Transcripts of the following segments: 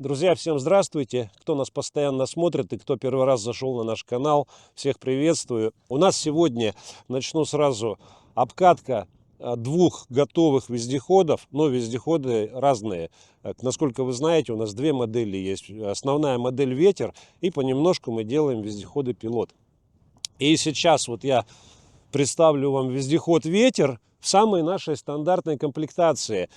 Друзья, всем здравствуйте! Кто нас постоянно смотрит и кто первый раз зашел на наш канал, всех приветствую. У нас сегодня, начну сразу, обкатка двух готовых вездеходов, но вездеходы разные. Насколько вы знаете, у нас две модели есть. Основная модель «Ветер», и понемножку мы делаем вездеходы «Пилот». И сейчас вот я представлю вам вездеход «Ветер» в самой нашей стандартной комплектации.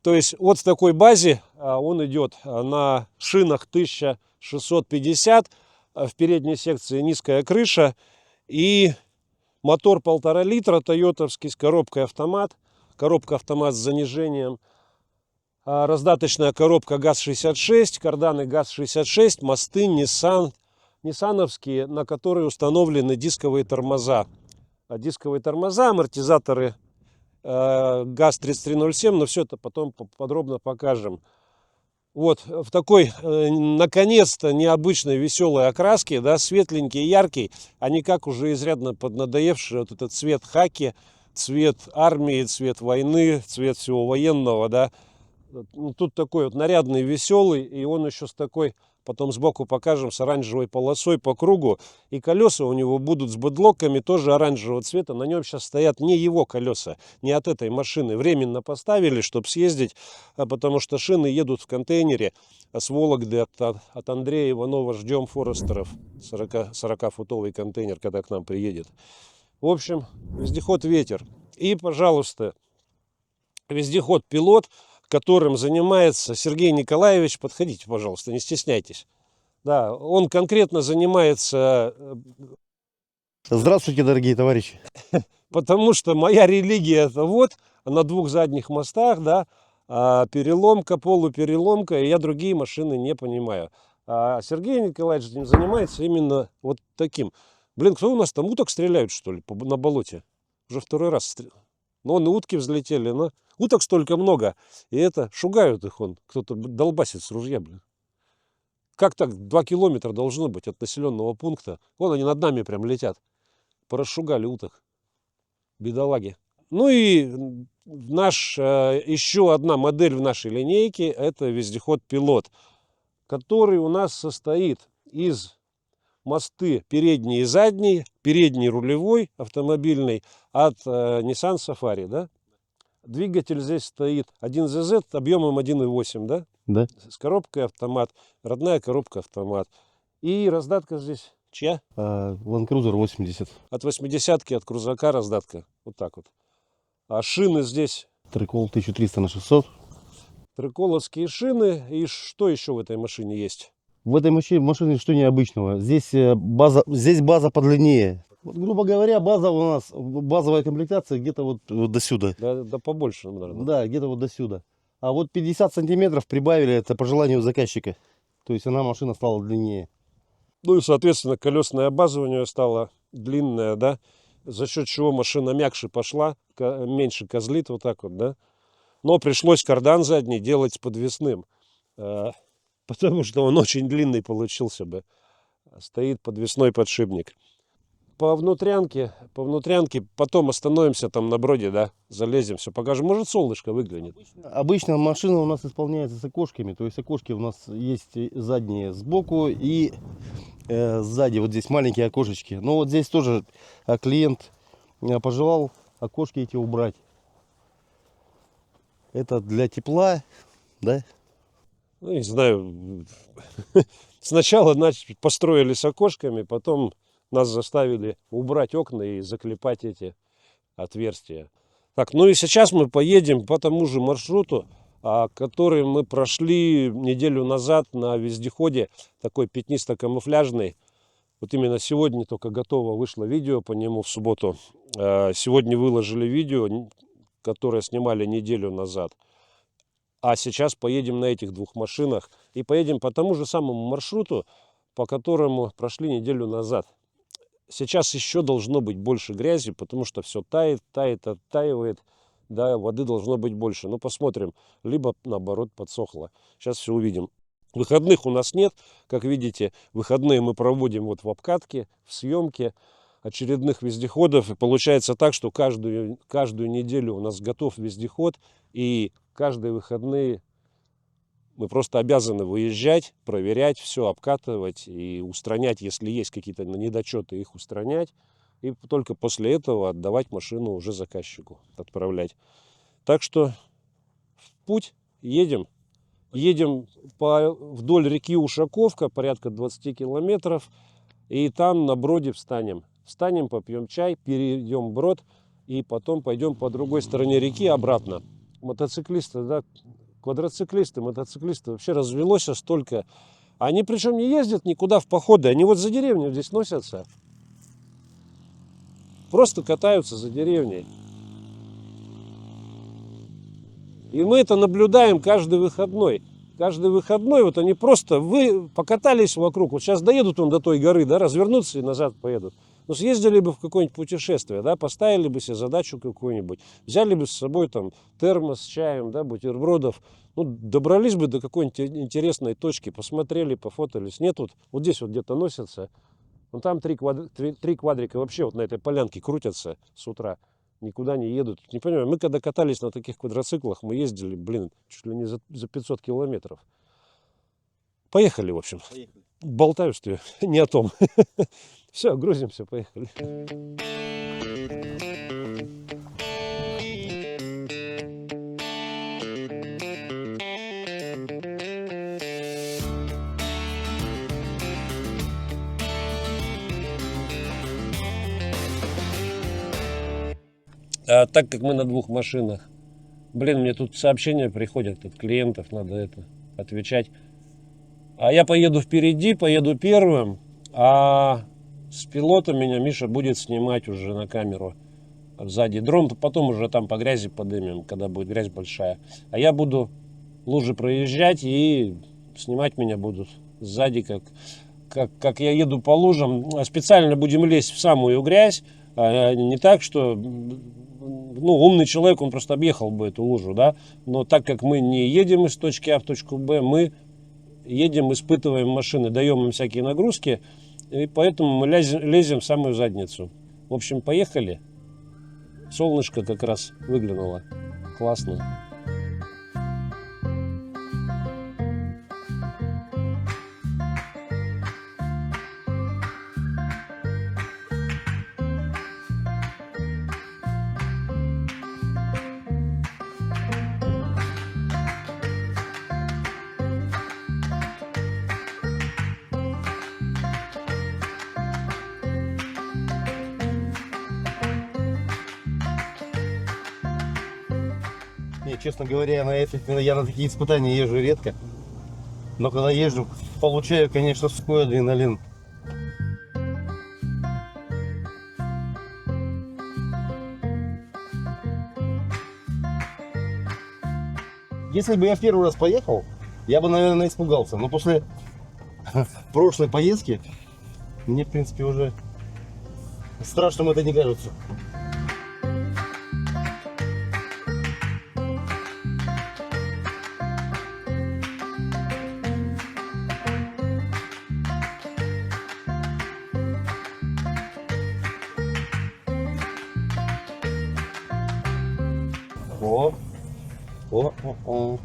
То есть вот в такой базе он идет на шинах 1650, в передней секции низкая крыша и мотор 1,5 литра тойотовский с коробкой автомат. Коробка автомат с занижением, раздаточная коробка ГАЗ-66, карданы ГАЗ-66, мосты ниссановские, на которые установлены дисковые тормоза. Дисковые тормоза, амортизаторы ГАЗ-3307, но все это потом подробно покажем. Вот в такой, наконец-то, необычной веселой окраске, да, светленький, яркий, а не как уже изрядно поднадоевший вот этот цвет хаки, цвет армии, цвет войны, цвет всего военного, да. Тут такой вот нарядный, веселый, и он еще с такой, потом сбоку покажем, с оранжевой полосой по кругу. И колеса у него будут с бэдлоками тоже оранжевого цвета. На нем сейчас стоят не его колеса, не от этой машины. Временно поставили, чтобы съездить, потому что шины едут в контейнере с Вологды от Андрея Иванова. Ждем Форестеров, 40-футовый контейнер, когда к нам приедет. В общем, вездеход «Ветер». И, пожалуйста, вездеход «Пилот», которым занимается Сергей Николаевич. Подходите, пожалуйста, не стесняйтесь. Да, он конкретно занимается... Здравствуйте, дорогие товарищи. Потому что моя религия это вот на двух задних мостах, да, переломка, полупереломка, и я другие машины не понимаю. А Сергей Николаевич занимается именно вот таким. Блин, кто у нас там, уток стреляют, что ли, на болоте? Уже второй раз стреляют. Ну, и утки взлетели, но уток столько много. И это, шугают их он. Кто-то долбасит с ружья, блин. Как так? 2 километра должно быть от населенного пункта. Вон они над нами прям летят. Порасшугали уток. Бедолаги. Ну и еще одна модель в нашей линейке. Это вездеход «Пилот», который у нас состоит из мосты передний и задний, передний рулевой автомобильный от Nissan Safari, да? Двигатель здесь стоит 1ZZ объемом 1,8, да? Да. С коробкой автомат, родная коробка автомат. И раздатка здесь чья? Land Cruiser 80. От 80-ки, от крузака раздатка. Вот так вот. А шины здесь? Трикол 1300 на 600. Триколовские шины. И что еще в этой машине есть? В этой машине что необычного? Здесь база подлиннее. Вот, грубо говоря, базовая комплектация где-то вот до сюда. Да побольше, наверное. Да, где-то вот до сюда. А вот 50 сантиметров прибавили, это по желанию заказчика. То есть машина стала длиннее. Ну и, соответственно, колесная база у нее стала длинная, да? За счет чего машина мягче пошла, меньше козлит, вот так вот, да? Но пришлось кардан задний делать с подвесным, потому что он очень длинный получился бы. Стоит подвесной подшипник. По внутрянке, потом остановимся там на броде, да, залезем, все покажем. Может, солнышко выглянет. Обычно машина у нас исполняется с окошками. То есть окошки у нас есть задние сбоку и сзади. Вот здесь маленькие окошечки. Но вот здесь тоже клиент пожелал окошки эти убрать. Это для тепла, да? Ну, не знаю. Сначала построили с окошками, потом нас заставили убрать окна и заклепать эти отверстия. Так, ну и сейчас мы поедем по тому же маршруту, который мы прошли неделю назад на вездеходе, такой пятнисто-камуфляжный. Вот именно сегодня только готово вышло видео по нему в субботу. Сегодня выложили видео, которое снимали неделю назад. А сейчас поедем на этих двух машинах и поедем по тому же самому маршруту, по которому прошли неделю назад. Сейчас еще должно быть больше грязи, потому что все тает, оттаивает. Да, воды должно быть больше. Ну, посмотрим. Либо, наоборот, подсохло. Сейчас все увидим. Выходных у нас нет. Как видите, выходные мы проводим вот в обкатке, в съемке очередных вездеходов. И получается так, что каждую неделю у нас готов вездеход. И каждые выходные Мы просто обязаны выезжать, проверять все, обкатывать и устранять, если есть какие-то недочеты, их устранять. И только после этого отдавать машину уже заказчику, отправлять. Так что в путь едем. Едем вдоль реки Ушаковка, порядка 20 километров. И там на броде встанем. Встанем, попьем чай, перейдем брод. И потом пойдем по другой стороне реки обратно. Мотоциклисты, да, квадроциклисты, мотоциклисты. Вообще развелось столько. Они причем не ездят никуда в походы. Они вот за деревню здесь носятся. Просто катаются за деревней. И мы это наблюдаем каждый выходной. Каждый выходной вот они просто покатались вокруг. Вот сейчас доедут до той горы, да, развернутся и назад поедут. Ну, съездили бы в какое-нибудь путешествие, да, поставили бы себе задачу какую-нибудь, взяли бы с собой там термос с чаем, да, бутербродов, ну, добрались бы до какой-нибудь интересной точки, посмотрели, пофотались. Нет, вот здесь вот где-то носятся. Вон там три квадрика вообще вот на этой полянке крутятся с утра. Никуда не едут. Не понимаю, мы когда катались на таких квадроциклах, мы ездили, блин, чуть ли не за 500 километров. Поехали, в общем. Поехали. Болтаю, что я не о том. Все, грузимся, поехали. А так как мы на двух машинах, блин, мне тут сообщения приходят от клиентов, надо это отвечать. А я поеду впереди, поеду первым, а с пилота меня Миша будет снимать уже на камеру сзади. Дрон потом уже там по грязи подымем, когда будет грязь большая. А я буду лужи проезжать и снимать меня будут сзади, как я еду по лужам. Специально будем лезть в самую грязь, не так, что... Ну, умный человек, он просто объехал бы эту лужу, да. Но так как мы не едем из точки А в точку Б, мы едем, испытываем машины, даем им всякие нагрузки, и поэтому мы лезем в самую задницу. В общем, поехали. Солнышко как раз выглянуло. Классно. Не, честно говоря, я на такие испытания езжу редко. Но когда езжу, получаю, конечно, сухой адреналин. Если бы я в первый раз поехал, я бы, наверное, испугался. Но после прошлой поездки мне, в принципе, уже страшным это не кажется. О.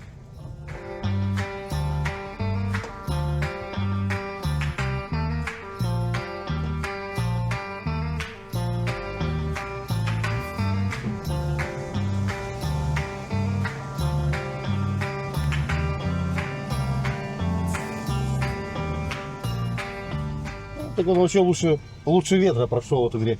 Так он вообще лучше ветра прошел в эту грязь.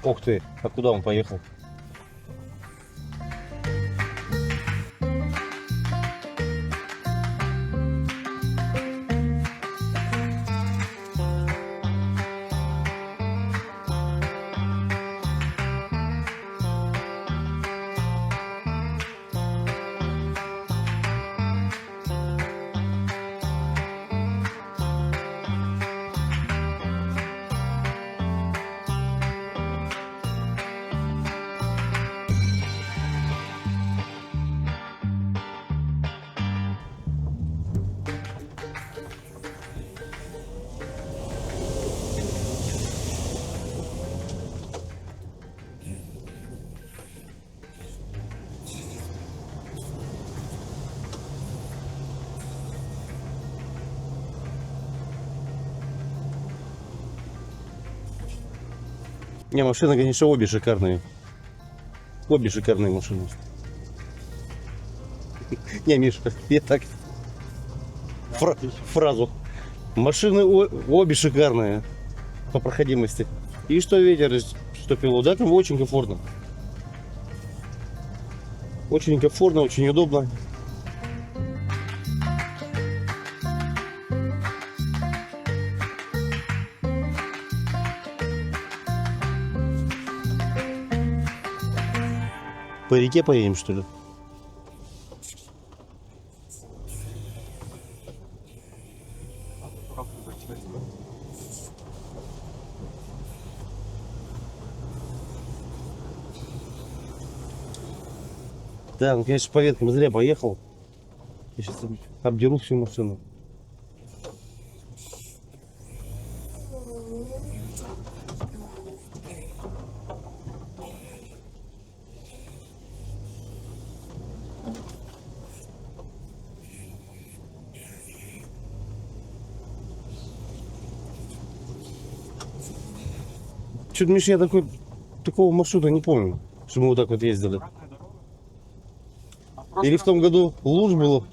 Ух ты, а куда он поехал? Не, машины, конечно, обе шикарные. Обе шикарные машины. Не, Миша, я так фразу. Машины обе шикарные по проходимости. И что ветер, что пилот, да, там очень комфортно. Очень комфортно, очень удобно. По реке поедем, что ли? Да, ну, конечно, по веткам зря поехал. Я сейчас обдеру всю машину. Что-то, Миша, я такого маршрута не помню, что мы вот так вот ездили. Или в том году луж было?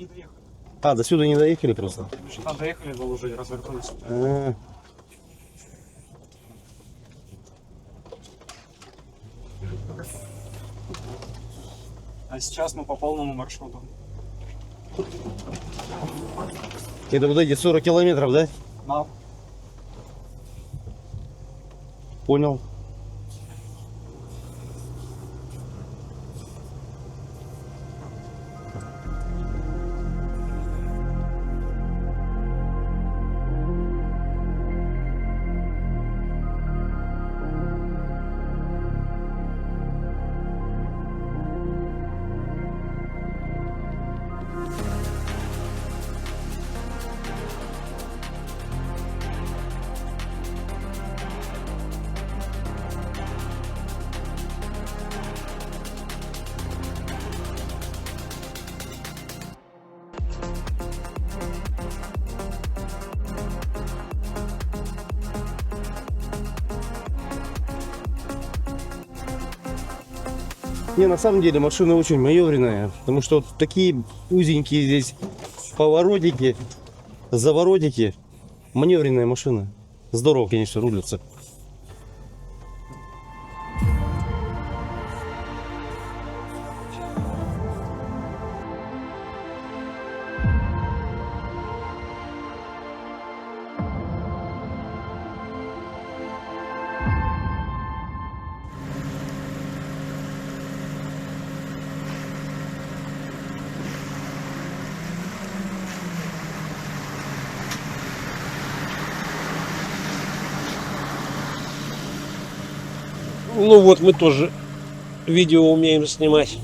А, до сюда не доехали просто. Там доехали до лужи, развернулись. А сейчас мы по полному маршруту. Это вот эти 40 километров, да? Да. Понял. Не, на самом деле машина очень маневренная, потому что вот такие узенькие здесь поворотики, заворотики, маневренная машина. Здорово, конечно, рулится. Ну вот, мы тоже видео умеем снимать.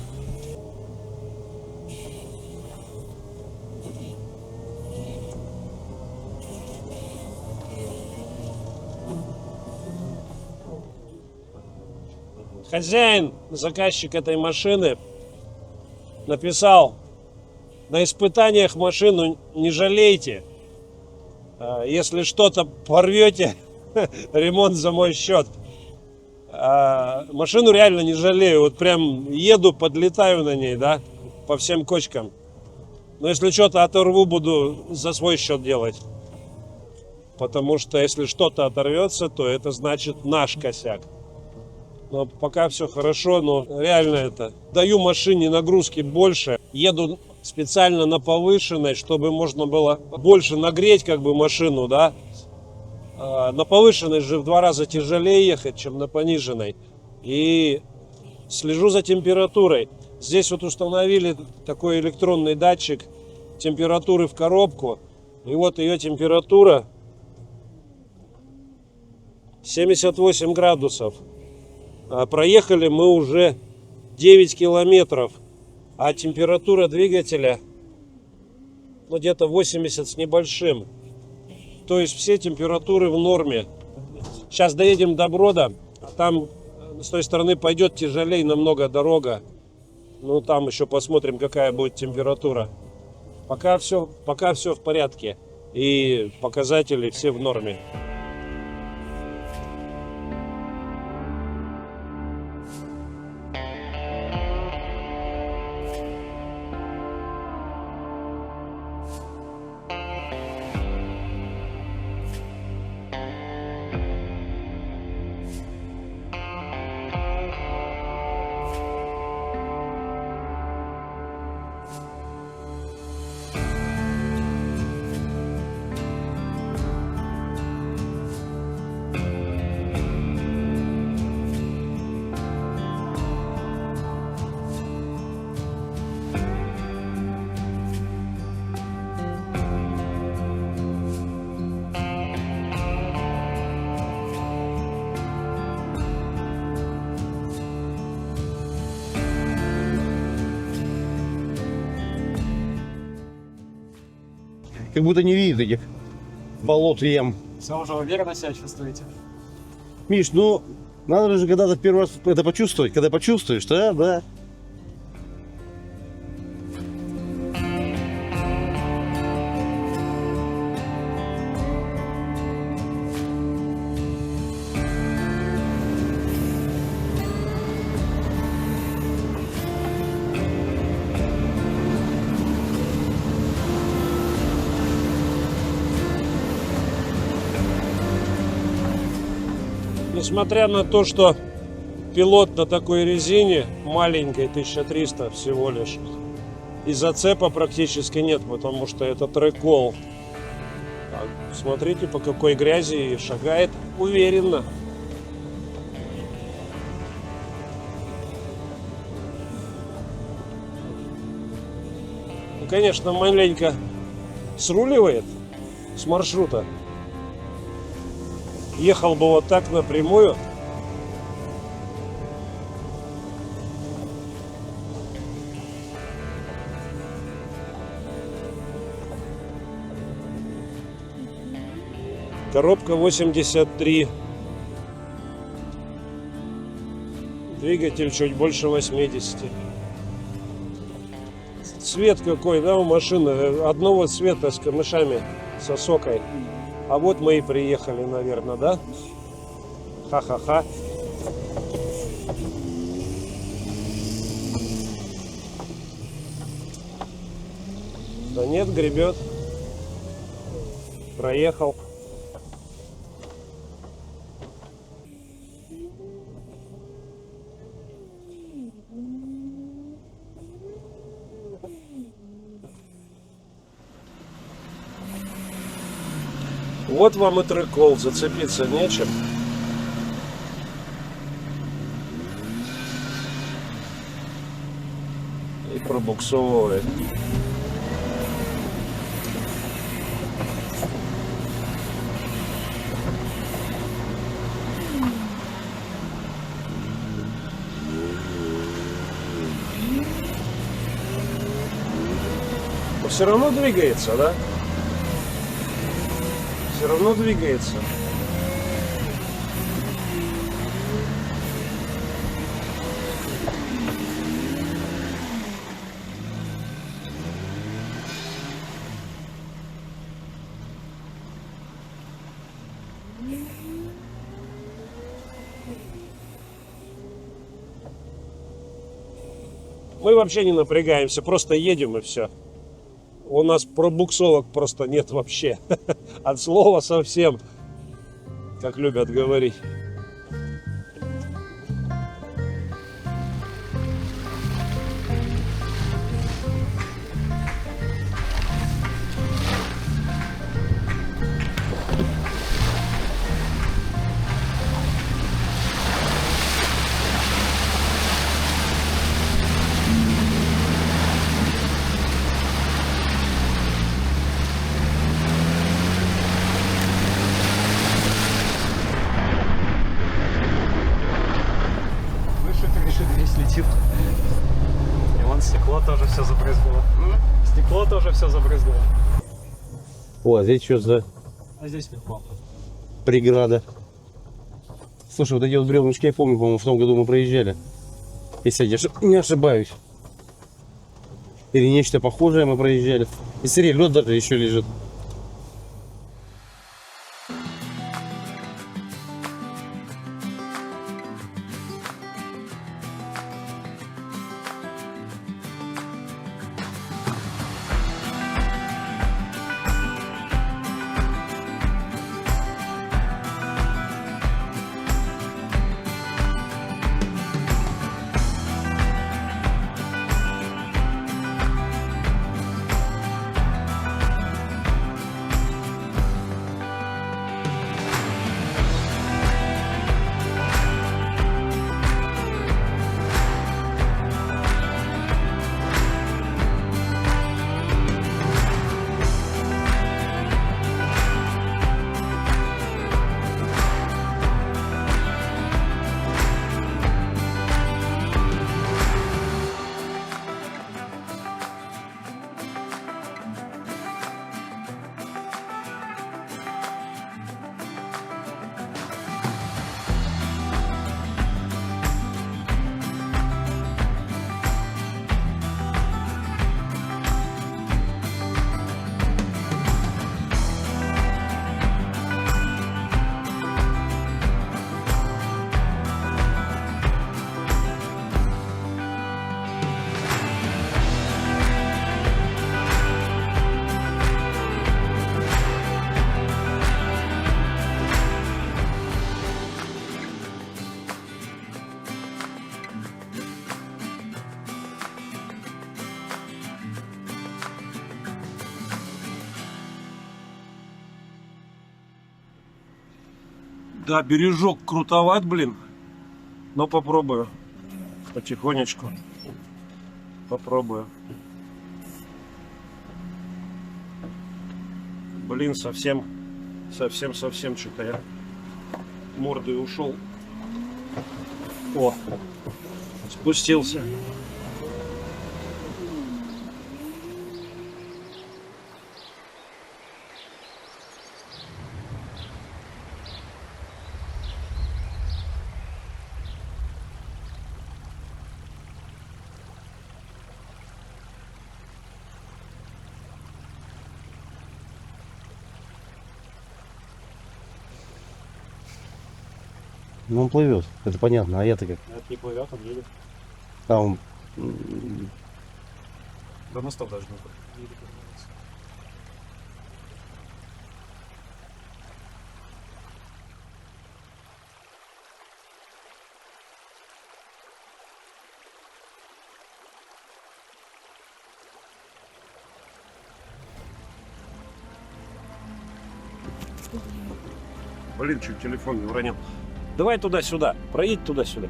Хозяин, заказчик этой машины, написал: на испытаниях машину не жалейте. Если что-то порвете, ремонт за мой счет. Машину реально не жалею. Вот прям еду, подлетаю на ней, да, по всем кочкам. Но если что-то оторву, буду за свой счет делать. Потому что если что-то оторвется, то это значит наш косяк. Но пока все хорошо, но реально это. Даю машине нагрузки больше. Еду специально на повышенной, чтобы можно было больше нагреть как бы машину, да. На повышенной же в 2 раза тяжелее ехать, чем на пониженной. И слежу за температурой. Здесь вот установили такой электронный датчик температуры в коробку. И вот ее температура 78 градусов. Проехали мы уже 9 километров. А температура двигателя ну, где-то 80 с небольшим. То есть все температуры в норме. Сейчас доедем до Брода. Там с той стороны пойдет тяжелее намного дорога. Ну там еще посмотрим, какая будет температура. Пока все в порядке. И показатели все в норме. как будто не видит этих болот и ям. Все уже уверенно себя чувствуете? Миш, ну, надо же когда-то в первый раз это почувствовать. Когда почувствуешь, да. Несмотря на то, что пилот на такой резине, маленькой, 1300 всего лишь, и зацепа практически нет, потому что это трек-колл. Смотрите, по какой грязи шагает уверенно. Ну, конечно, маленько сруливает с маршрута. Ехал бы вот так напрямую. Коробка 83. Двигатель чуть больше 80. Цвет какой, да, у машины. Одного цвета с камышами, с осокой. А вот мы и приехали, наверное, да? Ха-ха-ха. Да нет, гребет. Проехал. Вот вам и трек-колл, зацепиться нечем. И пробуксовывает. Но все равно двигается, да? Все равно двигается. Мы вообще не напрягаемся, просто едем и все. У нас пробуксовок просто нет вообще. От слова совсем, как любят говорить. Выше весь летит. И вон стекло тоже все забрызгало. Стекло тоже все забрызгало. О, здесь что за А здесь легко. преграда? Слушай, вот эти вот бревнышки, я помню, по-моему, в том году мы проезжали. Если я не ошибаюсь. Или нечто похожее мы проезжали. И смотри, лед даже еще лежит. Да, бережок крутоват, блин. Но попробую. Потихонечку. Попробую. Блин, совсем что-то я мордой ушел. О, спустился. Ну он плывет, это понятно, а я-то как? Это не плывет, он едет. А он... До моста должно быть. Блин, чуть телефон не уронил. Давай туда-сюда. Проедь туда-сюда.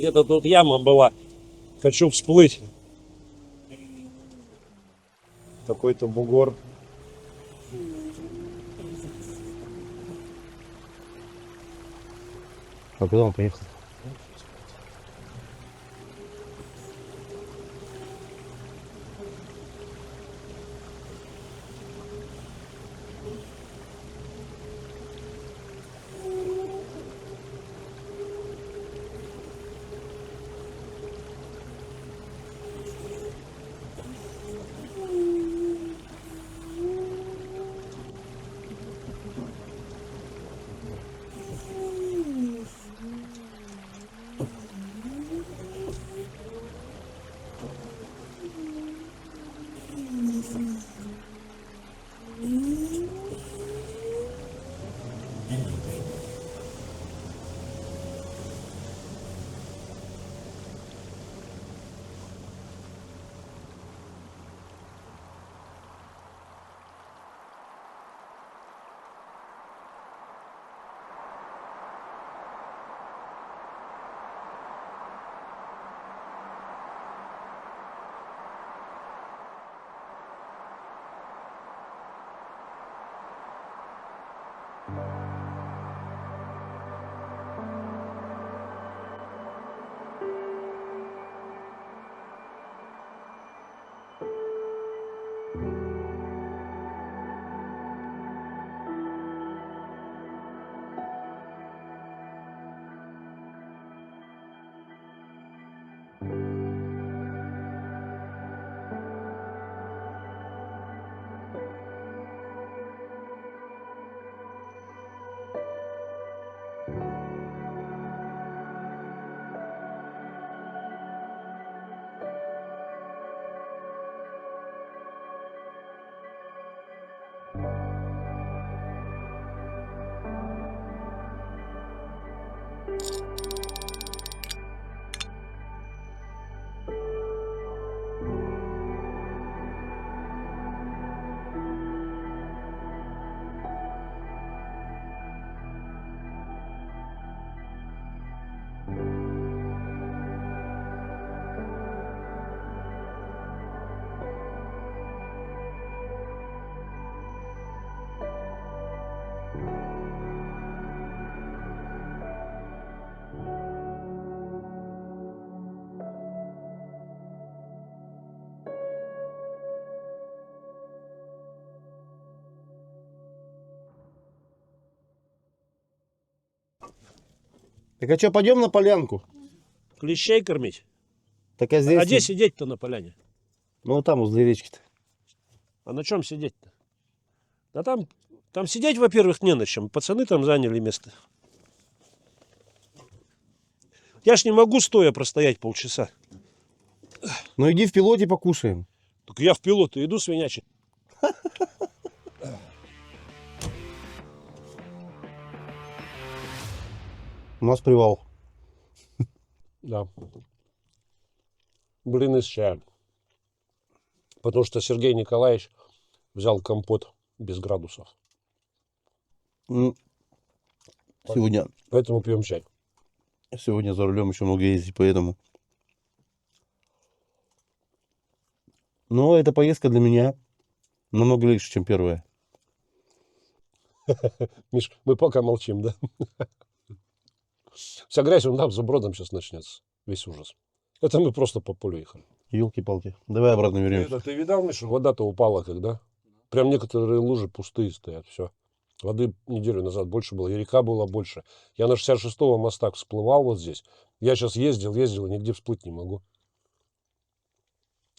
Где-то тут яма была. Хочу всплыть. Какой-то бугор. А куда он поехал? Так а что, пойдем на полянку? Клещей кормить? Так а здесь... А где сидеть-то на поляне? Ну, вот там, возле речки-то. А на чем сидеть-то? Да там сидеть, во-первых, не на чем. Пацаны там заняли место. Я ж не могу стоя простоять полчаса. Ну, иди в пилоте покушаем. Только я в пилоту иду свинячий. У нас привал. Да. Блины с чаем. Потому что Сергей Николаевич взял компот без градусов. Сегодня Поэтому пьем чай. Сегодня за рулем еще много ездить, поэтому. Но эта поездка для меня намного легче, чем первая. Миш, мы пока молчим, да? Вся грязь вон там за бродом сейчас начнется. Весь ужас. Это мы просто по полю ехали. Елки-палки. Давай обратно вернемся. Это ты видал, Миша, вода-то упала когда? Прям некоторые лужи пустые стоят, все. Воды неделю назад больше было, и река была больше. Я на 66-го моста всплывал вот здесь. Я сейчас ездил, и нигде всплыть не могу.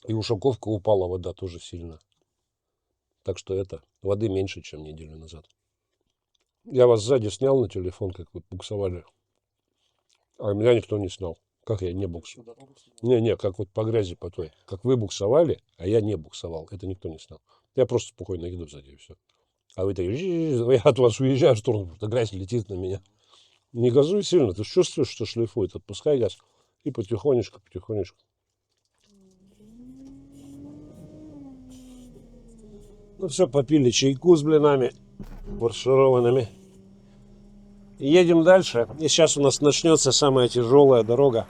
И Ушаковка упала вода тоже сильно. Так что воды меньше, чем неделю назад. Я вас сзади снял на телефон, как вы буксовали. А меня никто не снял. Как я не буксовал? Не, как вот по грязи по той. Как вы буксовали, а я не буксовал. Это никто не снял. Я просто спокойно еду сзади и все. А вы я от вас уезжаю в сторону, потому что грязь летит на меня. Не газуй сильно, ты чувствуешь, что шлейфует. Отпускай газ и потихонечку. Ну все, попили чайку с блинами фаршированными. И едем дальше. И сейчас у нас начнется самая тяжелая дорога.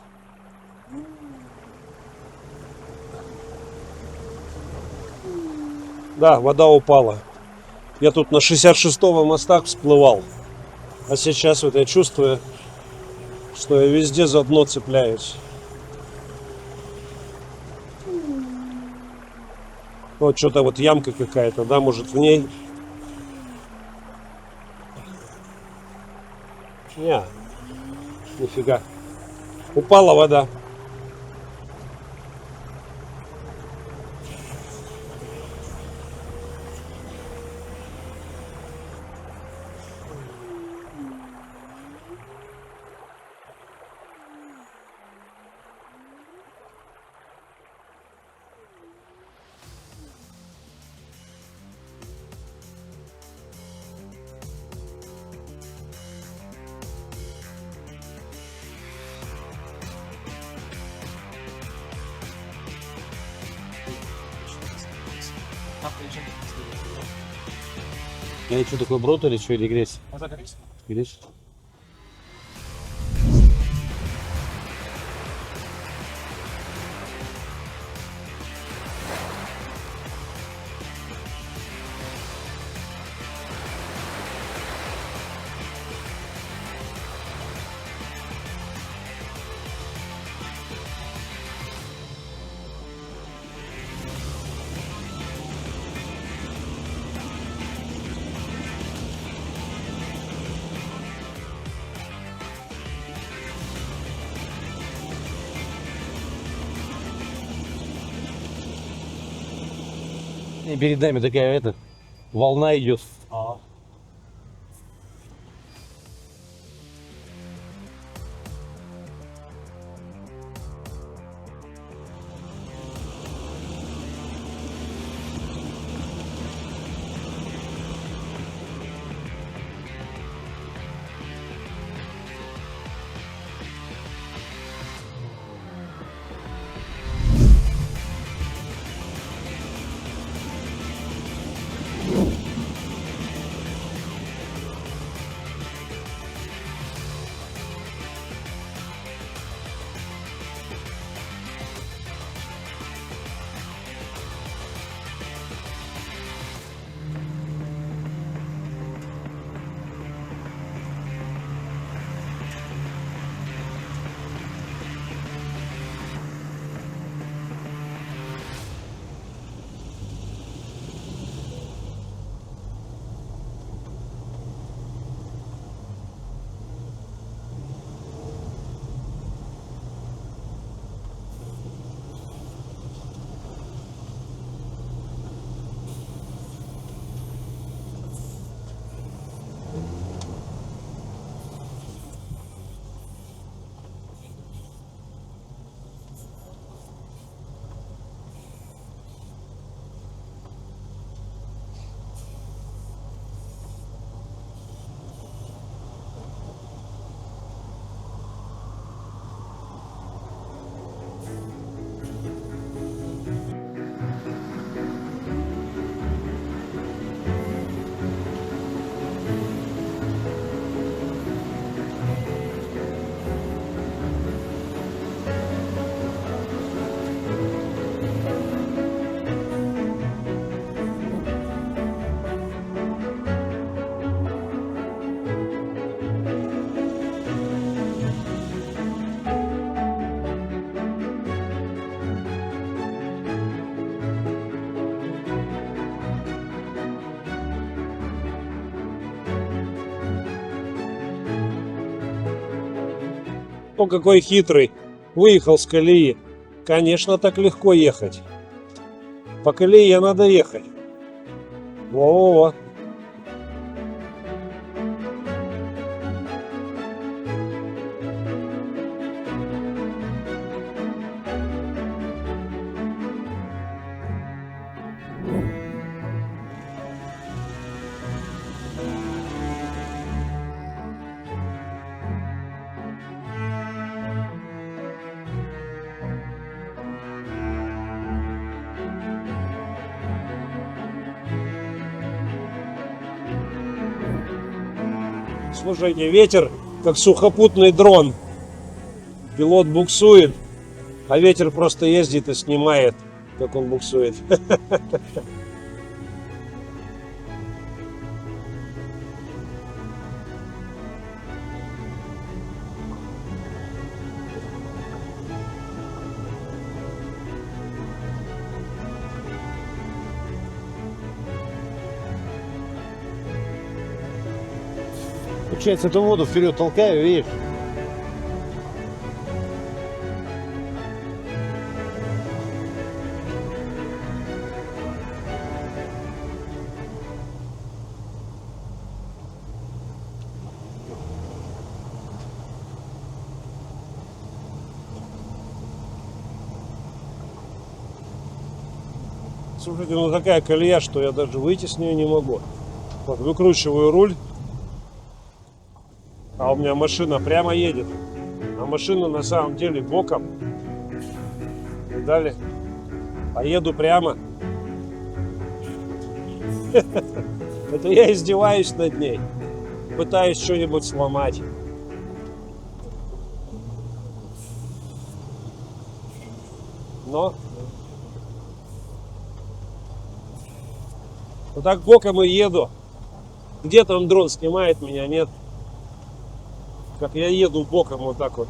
Да, вода упала. Я тут на 66-го мостах всплывал. А сейчас вот я чувствую, что я везде за дно цепляюсь. Вот что-то вот ямка какая-то, да, может в ней. Не, нифига. Упала вода. А что такое брод или что, или грязь? Грязь? И перед нами такая волна идет. О, какой хитрый. Выехал с колеи. Конечно, так легко ехать. По колее надо ехать. Во-во-во. Слушайте, ветер как сухопутный дрон. Пилот буксует, а ветер просто ездит и снимает, как он буксует. Получается, эту воду вперед толкаю, видишь? Слушайте, ну такая колея, что я даже выйти с нее не могу. Вот, выкручиваю руль, а у меня машина прямо едет. А машина на самом деле боком. Видали? А еду прямо. Это я издеваюсь над ней. Пытаюсь что-нибудь сломать. Но вот так боком и еду. Где там дрон снимает меня, нет? Как я еду боком вот так вот.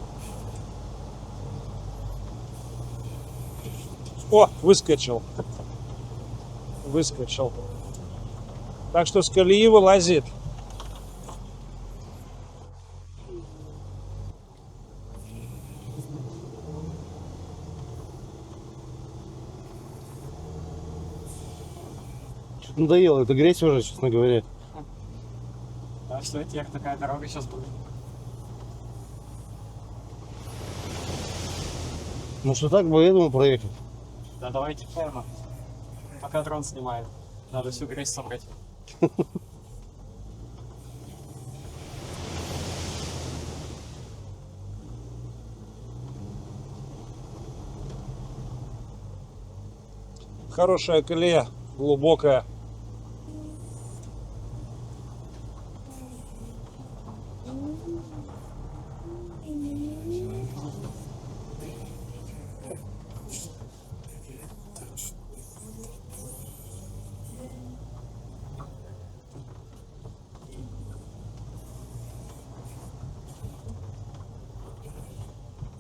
О, выскочил. Выскочил. Так что с колеи вылазит. Что-то надоело эта грязь уже, честно говоря. А что это, такая дорога сейчас будет? Ну что так, поэтому проехать. Да давайте прямо. Пока дрон снимает. Надо всю грязь собрать. Хорошая колея, глубокая.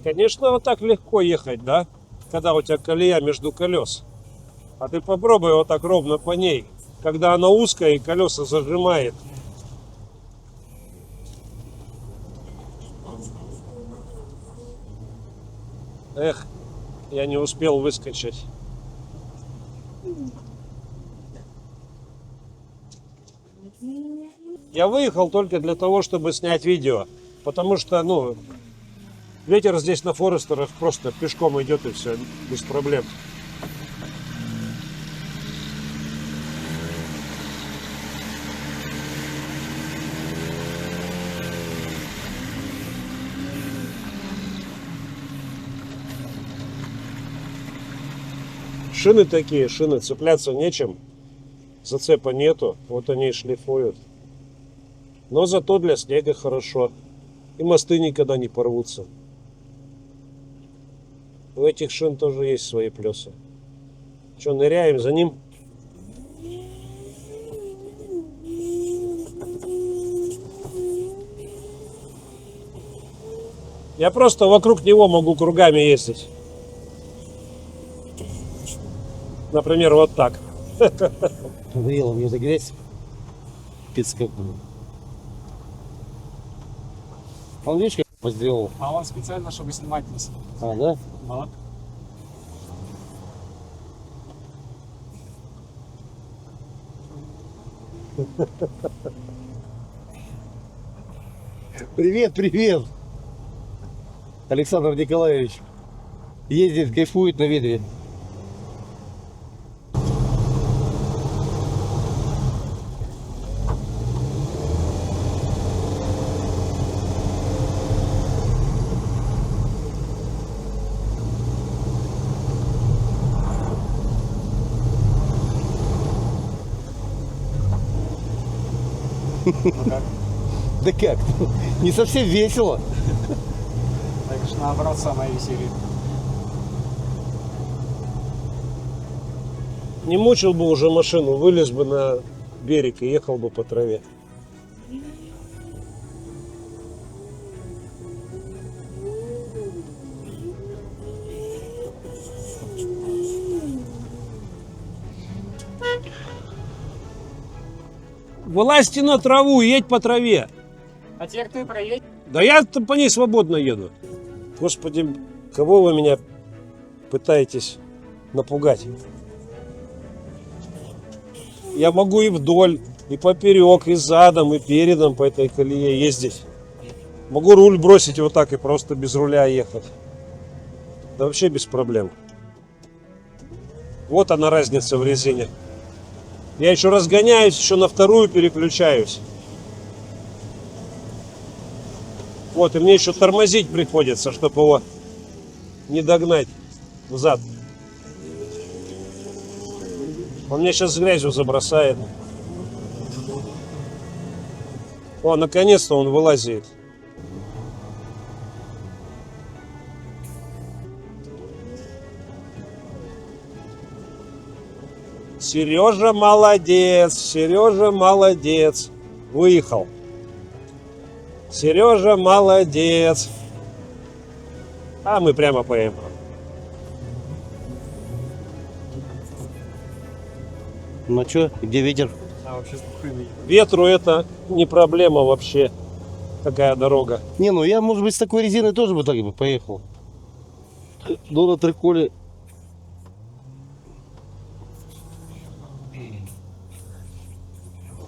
Конечно, вот так легко ехать, да? Когда у тебя колея между колес. А ты попробуй вот так ровно по ней. Когда она узкая и колеса зажимает. Эх, я не успел выскочить. Я выехал только для того, чтобы снять видео. Потому что, ну, ветер здесь на Форестерах просто пешком идет и все, без проблем. Шины такие, шины цепляться нечем, зацепа нету, вот они и шлифуют. Но зато для снега хорошо, и мосты никогда не порвутся. У этих шин тоже есть свои плюсы. Что, ныряем за ним? Я просто вокруг него могу кругами ездить. Например, вот так. Надоело мне эта грязь. Пицца как. Он, видишь, как сделал. А он специально, чтобы снимать нас. А, да? Вот. Привет, привет! Александр Николаевич ездит, кайфует на ветре. Ну как? Да как? Не совсем весело. Так же наоборот самое веселье. Не мучил бы уже машину, вылез бы на берег и ехал бы по траве. Вылазьте на траву, едь по траве. А теперь ты проедь. Да я по ней свободно еду. Господи, кого вы меня пытаетесь напугать? Я могу и вдоль, и поперек, и задом, и передом по этой колее ездить. Могу руль бросить вот так и просто без руля ехать. Да вообще без проблем. Вот она разница в резине. Я еще разгоняюсь, еще на вторую переключаюсь. Вот, и мне еще тормозить приходится, чтобы его не догнать взад. Он меня сейчас грязью забросает. О, наконец-то он вылазит. Сережа молодец, Сережа молодец. Выехал. Сережа молодец. А мы прямо поедем. Ну что, где ветер? А вообще спокойно. Ветру это не проблема вообще. Такая дорога. Не, ну я, может быть, с такой резиной тоже бы так бы поехал. Но на триколе.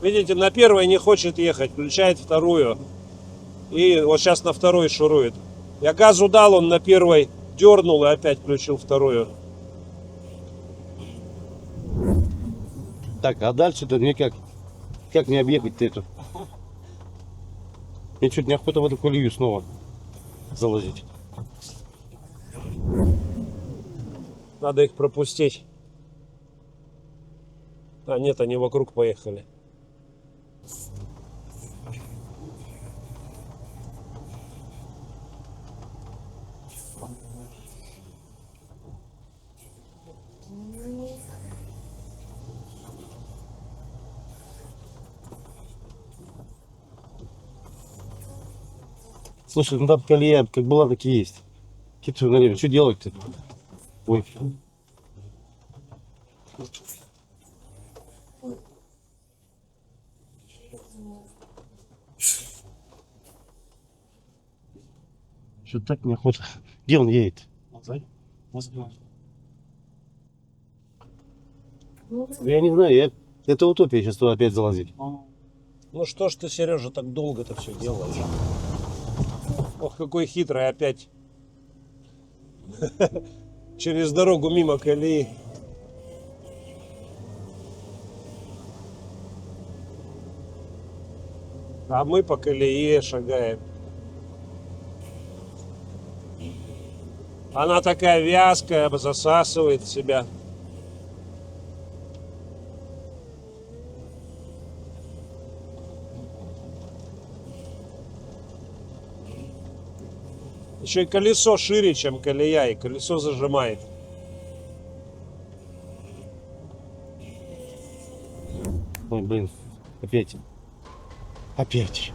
Видите, на первой не хочет ехать, включает вторую. И вот сейчас на второй шурует. Я газу дал, он на первой дернул и опять включил вторую. Так, а дальше-то мне как? Как мне объехать-то это? Мне чуть неохота в эту колею снова заложить. Надо их пропустить. А нет, они вокруг поехали. Слушай, ну там колея как была, так и есть. Киту налево, что делать-то? Ой. Что так неохота. Где он едет? Вот сзади. Вот сзади. Я не знаю, это утопия сейчас туда опять залазить. Ну что ж ты, Сережа, так долго-то все делаешь? Ох, какой хитрый опять. Через дорогу мимо колеи. А мы по колее шагаем. Она такая вязкая, засасывает в себя. Еще и колесо шире, чем колея, и колесо зажимает. Ой, блин, опять. Опять.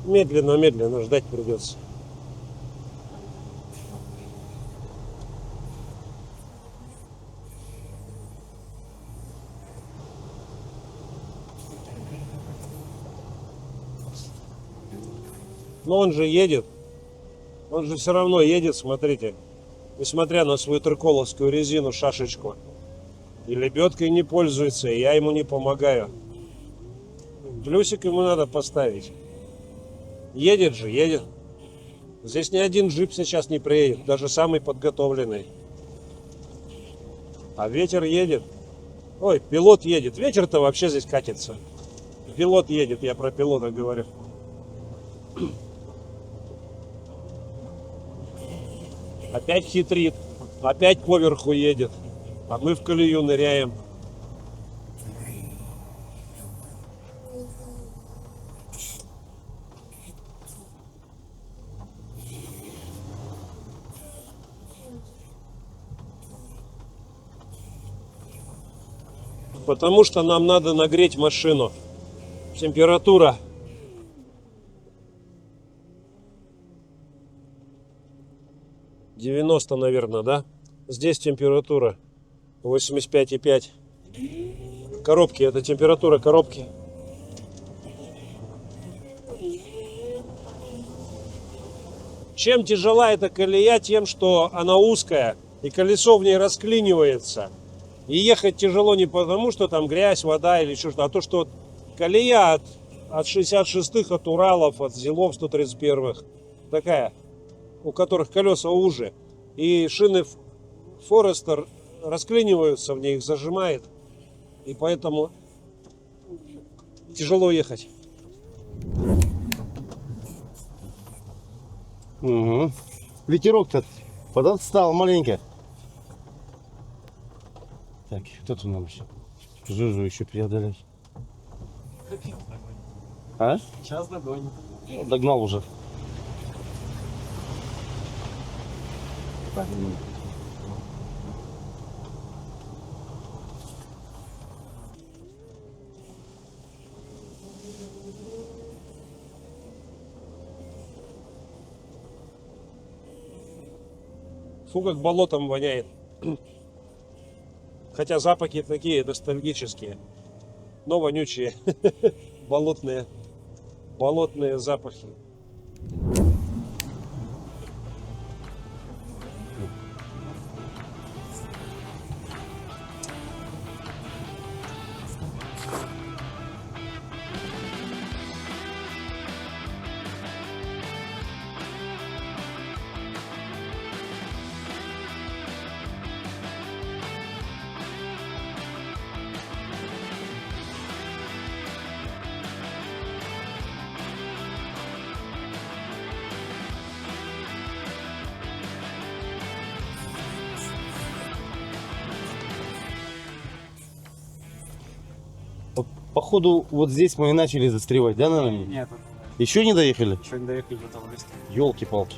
Медленно ждать придется. Но он же едет. Он же все равно едет, смотрите. Несмотря на свою триколовскую резину, шашечку. И лебедкой не пользуется, и я ему не помогаю. Плюсик ему надо поставить. Едет же, едет. Здесь ни один джип сейчас не приедет, даже самый подготовленный. А ветер едет. Ой, пилот едет. Ветер-то вообще здесь катится. Пилот едет, я про пилота говорю. Опять хитрит, опять поверху едет, а мы в колею ныряем. Потому что нам надо нагреть машину. Температура 90, наверное, да? Здесь температура 85,5. Коробки, это температура коробки. Чем тяжела эта колея? Тем, что она узкая, и колесо в ней расклинивается. И ехать тяжело не потому, что там грязь, вода или что-то, а то, что колея от 66-х, от Уралов, от Зилов 131-х такая, у которых колеса уже. И шины Форестер расклиниваются, в ней их зажимает. И поэтому тяжело ехать. Угу. Ветерок-то подотстал маленько. Так, вот эту нам еще. Жижу еще преодолеть. А? Сейчас догонит. Ну, догнал уже. Фу, как болотом воняет. Хотя запахи такие ностальгические, но вонючие. Болотные запахи. Походу, вот здесь мы и начали застревать, да, наверное? Нет, Еще не доехали? еще не доехали до того места. Ёлки-палки.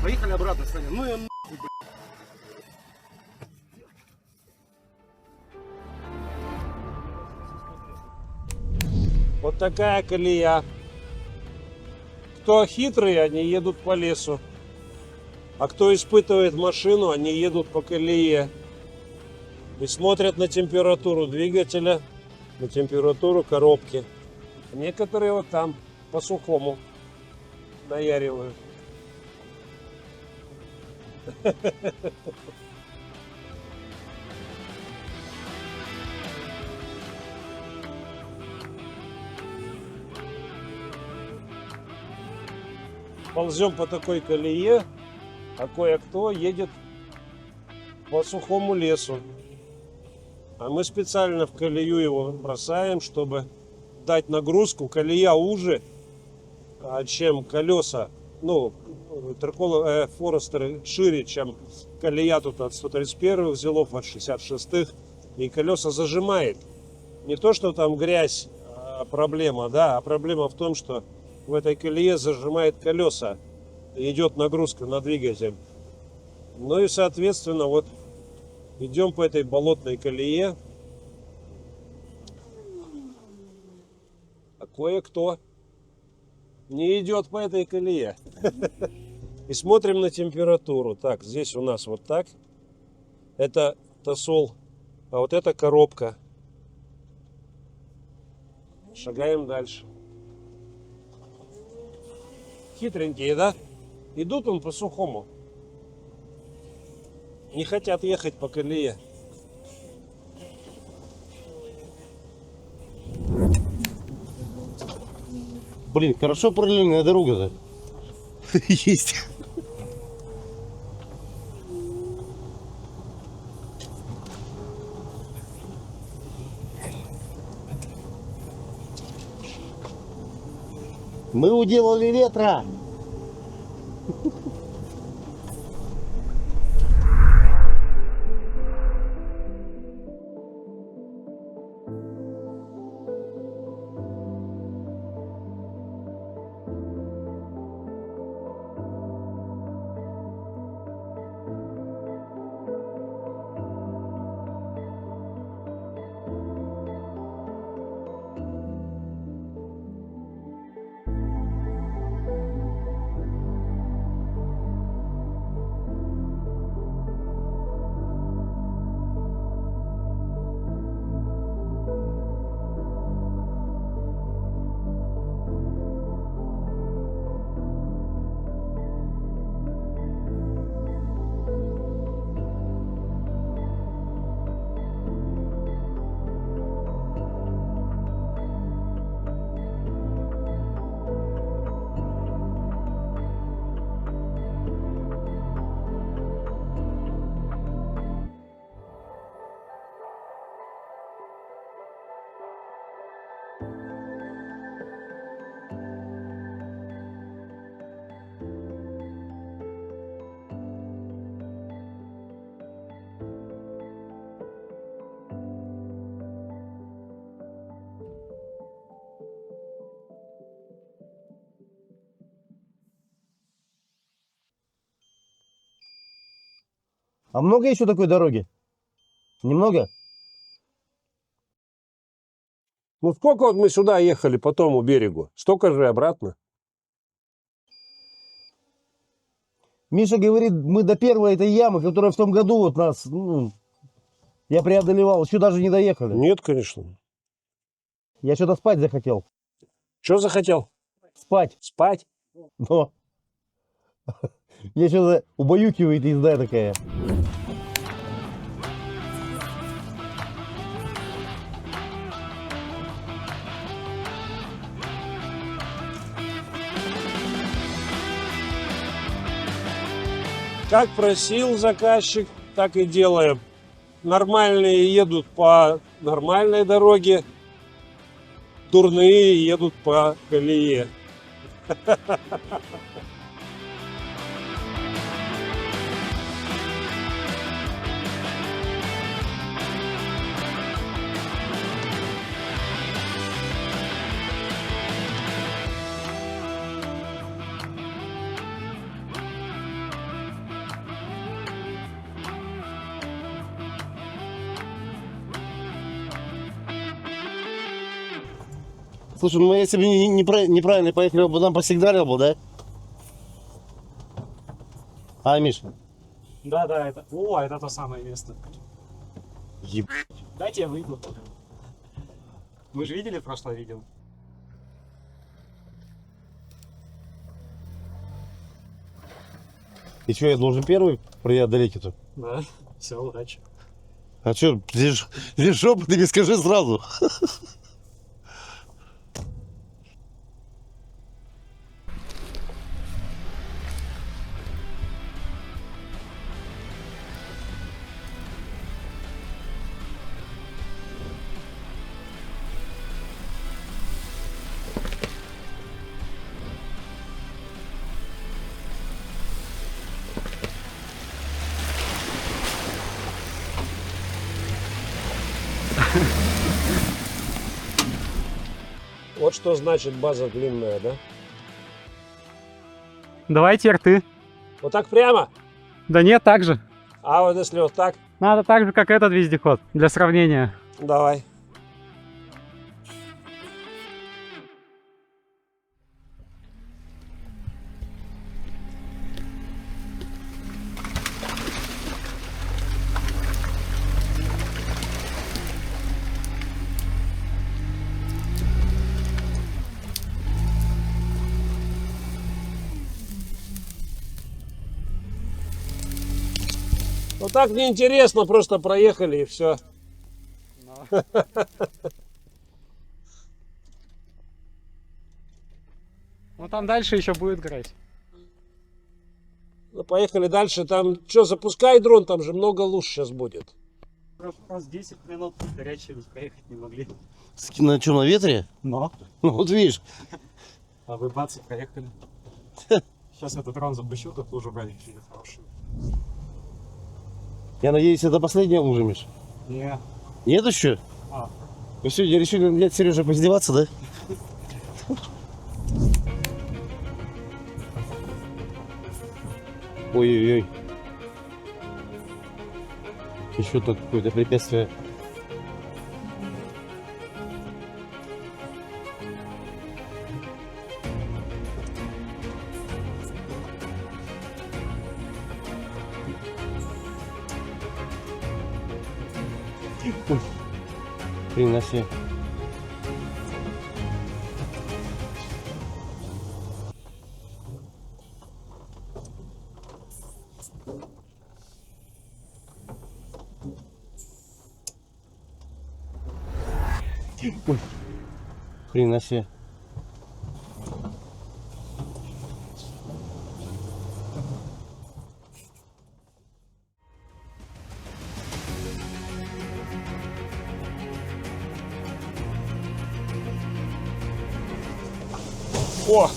Поехали обратно, Саня. Ну и Вот такая колея. Кто хитрые, они едут по лесу. А кто испытывает машину, они едут по колее. И смотрят на температуру двигателя, на температуру коробки. Некоторые вот там по сухому наяривают. Ползем по такой колее, а кое-кто едет по сухому лесу. А мы специально в колею его бросаем, чтобы дать нагрузку. Колея уже, чем колеса. Ну, Форестеры шире, чем колея тут от 131-х Зилов, от 66-х. И колеса зажимает. Не то, что там грязь проблема, да, а проблема в том, что в этой колее зажимает колеса. И идет нагрузка на двигатель. Ну и, соответственно, вот идем по этой болотной колее. А кое-кто не идет по этой колее. И смотрим на температуру. Так, здесь у нас вот так. Это тосол. А вот это коробка. Шагаем дальше. Хитренькие, да? Идут он по сухому. Не хотят ехать по колее. Блин, хорошо параллельная дорога-то. Есть. Мы уделали ветра. А много еще такой дороги? Немного? Ну сколько вот мы сюда ехали по тому берегу? Столько же и обратно. Миша говорит, мы до первой этой ямы, которая в том году вот нас, я преодолевал, еще даже не доехали. Нет, конечно. Я что-то спать захотел. Что захотел? Спать. Спать? Но. Мне что-то убаюкивает езда такая. Как просил заказчик, так и делаем. Нормальные едут по нормальной дороге, дурные едут по колее. Слушай, ну если бы неправильно поехали, бы нам посигналил бы, да? А, Миш? Да, это. О, это то самое место. Еб... Дайте я выйду. Вы же видели прошлое видео? И что, я должен первый преодолеть это? Да. Все, удачи. А что, здесь жопа, ты мне скажи сразу. Вот что значит база длинная, да? Давай теперь ты. Вот так прямо. Да нет, так же. А вот если вот так, Надо так же, как этот вездеход, для сравнения. давай. Ну так неинтересно, просто проехали и все. Ну там дальше еще будет грязь. Ну, поехали дальше. Там что, запускай дрон, там же много луж сейчас будет. Раз 10 минут горячие проехать не могли. На чем, на ветре? Но. Ну вот видишь. А вы бац, и проехали. Сейчас этот дрон запущу, тут лужу брали хорошую. Я надеюсь, это последняя лужа, Миш? Не. Нет еще? А. Вы сегодня решили взять Сережа поиздеваться, да? Ой-ой-ой. Еще тут какое-то препятствие. Ой, хрена себе. Ой, хрена себе. О!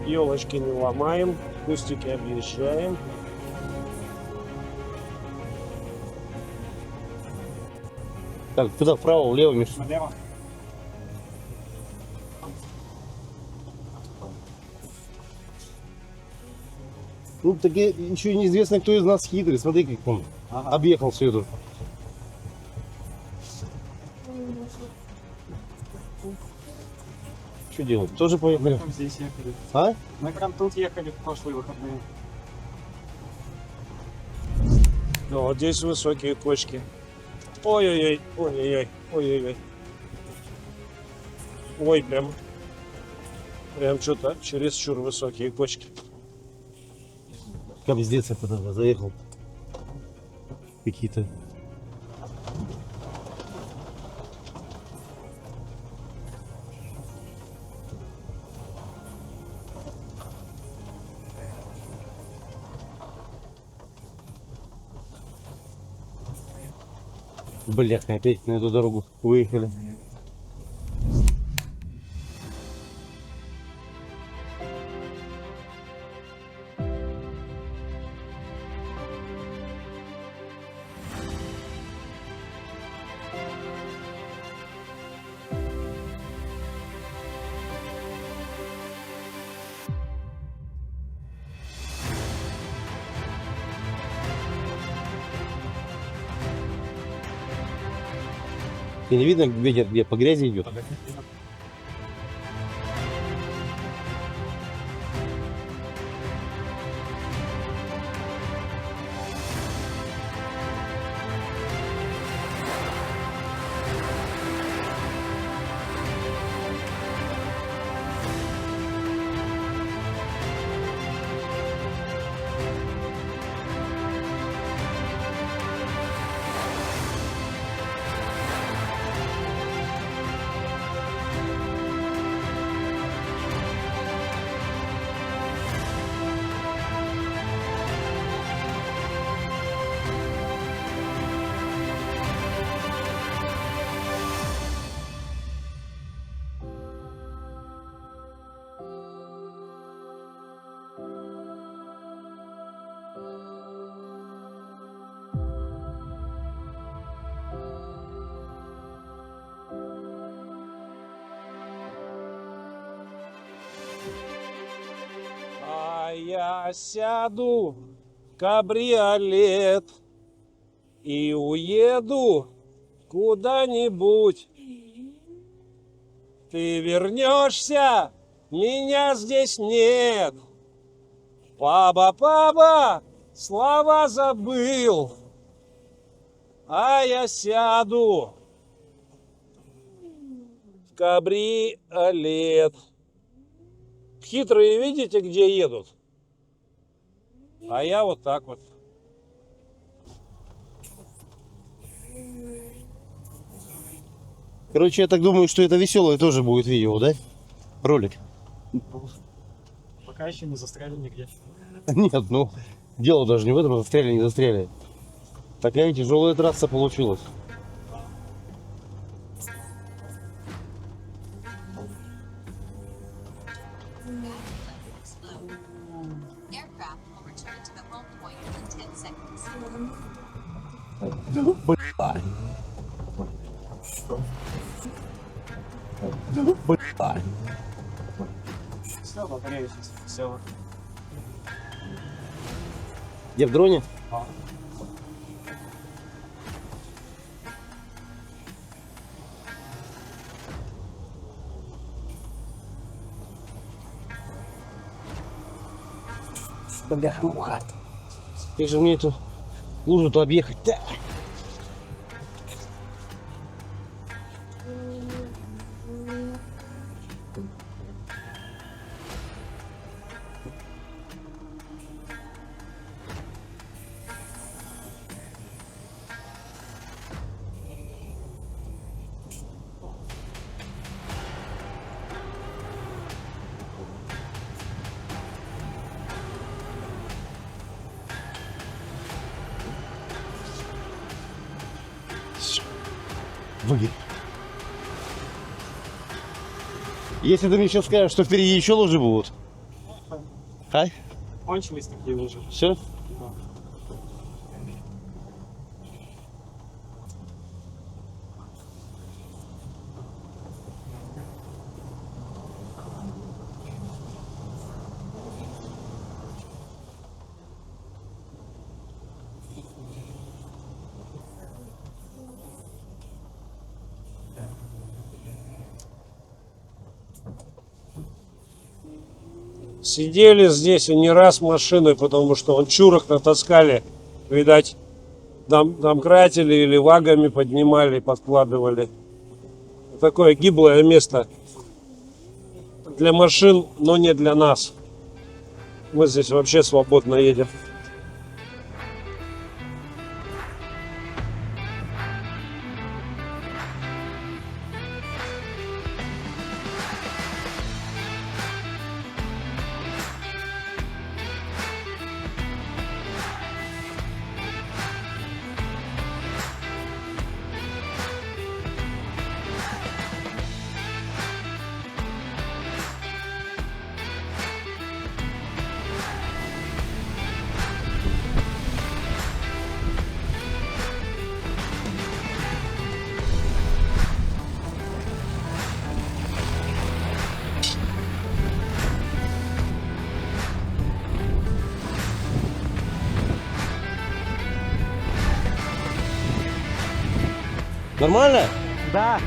Елочки не ломаем, кустики объезжаем. Так, куда? Вправо, влево, Миш? Налево. Ну, так еще неизвестно, кто из нас хитрый. Смотри, как он объехал всю эту. Что делать? Тоже поехали? Там здесь ехали. А? Мы прям тут ехали в прошлые выходные. Ну, вот здесь высокие кочки. Ой-ой-ой, ой-ой-ой, ой-ой-ой. Ой, прям что-то чересчур высокие кочки. Капздец, я куда-то заехал. Какие-то. Бляха, опять на эту дорогу выехали. И не видно ветер, где по грязи идет. Я сяду в кабриолет и уеду куда-нибудь. Ты вернешься, меня здесь нет. Папа, слова забыл. А я сяду в кабриолет. Хитрые видите, где едут? А я вот так вот. Короче, я так думаю, что это веселое тоже будет видео, да? Ролик. Пока еще не застряли нигде. Нет, ну, дело даже не в этом, застряли, не застряли. Такая тяжелая трасса получилась. Aircraft will return to the home point in 10 seconds. Все, батарея сейчас села. Где в дроне? Бляха-муха. Как же мне эту лужу-то объехать? Да. Выгиб. Если ты мне сейчас скажешь, что впереди еще лужи будут. А? Кончились такие лужи. Все? Сидели здесь и не раз машины, потому что он чурок натаскали. Видать, домкратили или вагами поднимали, подкладывали. Такое гиблое место для машин, но не для нас. Мы здесь вообще свободно едем. Нормально? Да.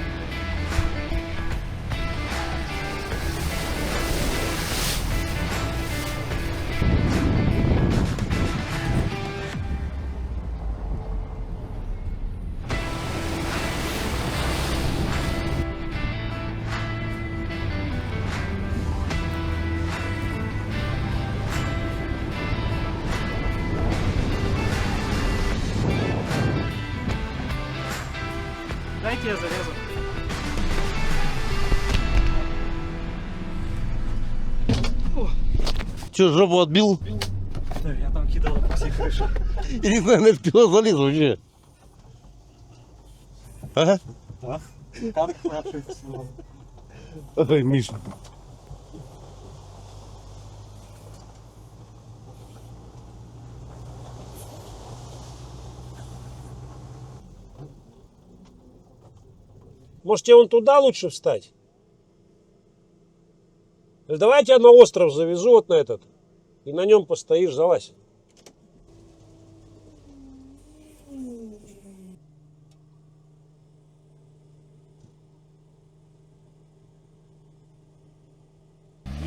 Дайте я зарезу. Че, жопу отбил? Да, я там кидал по всей крыше. Я не знаю, на это пило залез вообще. Ага. Да? Там хорошо всего. Ой, Миша. Может, тебе вон туда лучше встать? Или давайте я на остров завезу, вот на этот. И на нем постоишь, залазь.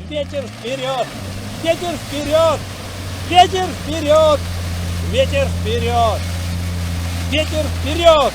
Ветер вперед! Ветер вперед! Ветер вперед! Ветер вперед! Ветер вперед!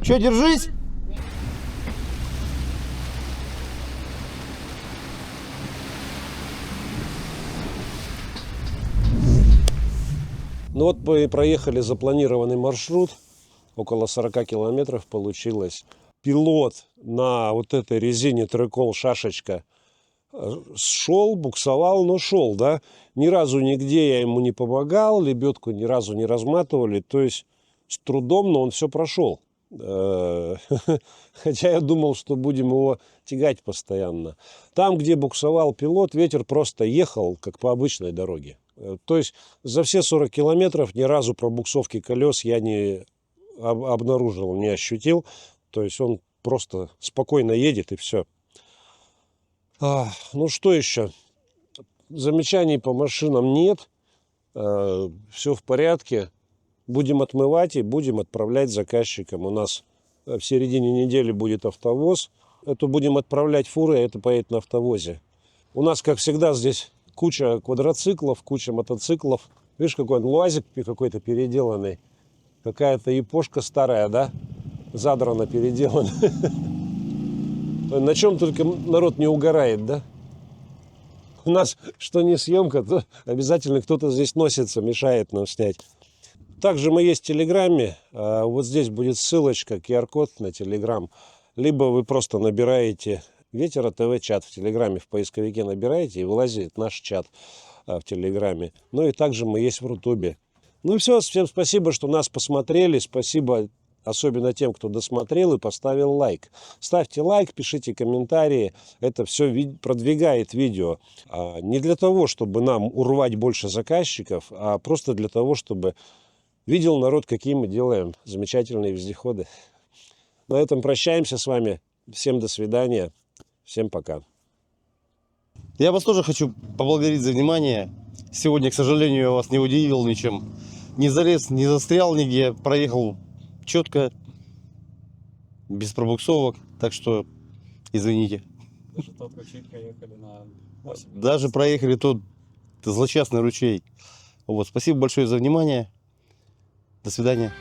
Че, держись? Ну вот мы проехали запланированный маршрут. Около 40 километров получилось. Пилот на вот этой резине трекол шашечка шел, буксовал, но шел, да. Ни разу нигде я ему не помогал, лебедку ни разу не разматывали. То есть с трудом, но он все прошел. Хотя я думал, что будем его тягать постоянно. Там, где буксовал пилот, ветер просто ехал, как по обычной дороге. То есть за все 40 километров ни разу пробуксовки колес я не обнаружил, не ощутил. То есть он просто спокойно едет и все. Ну что еще? Замечаний по машинам нет. Все в порядке. Будем отмывать и будем отправлять заказчикам. У нас в середине недели будет автовоз. Это будем отправлять фуры, а это поедет на автовозе. У нас, как всегда, здесь куча квадроциклов, куча мотоциклов. Видишь, какой он луазик какой-то переделанный. Какая-то япошка старая, да? Задрана, переделана. На чем только народ не угорает, да? У нас, что не съемка, то обязательно кто-то здесь носится, мешает нам снять. Также мы есть в Телеграме. Вот здесь будет ссылочка, QR-код на Телеграм. Либо вы просто набираете Ветер ТВ чат в Телеграме, в поисковике набираете и вылазит наш чат в Телеграме. Ну и также мы есть в Рутубе. Ну и все, всем спасибо, что нас посмотрели. Спасибо особенно тем, кто досмотрел и поставил лайк. Ставьте лайк, пишите комментарии. Это все продвигает видео. Не для того, чтобы нам урвать больше заказчиков, а просто для того, чтобы видел народ, какие мы делаем замечательные вездеходы. На этом прощаемся с вами. Всем до свидания. Всем пока. Я вас тоже хочу поблагодарить за внимание. Сегодня, к сожалению, я вас не удивил ничем. Не залез, не застрял нигде. Проехал четко, без пробуксовок. Так что, извините. Даже тот ручей проехали на 8 минут. Даже проехали тот злосчастный ручей. Вот, спасибо большое за внимание. До свидания.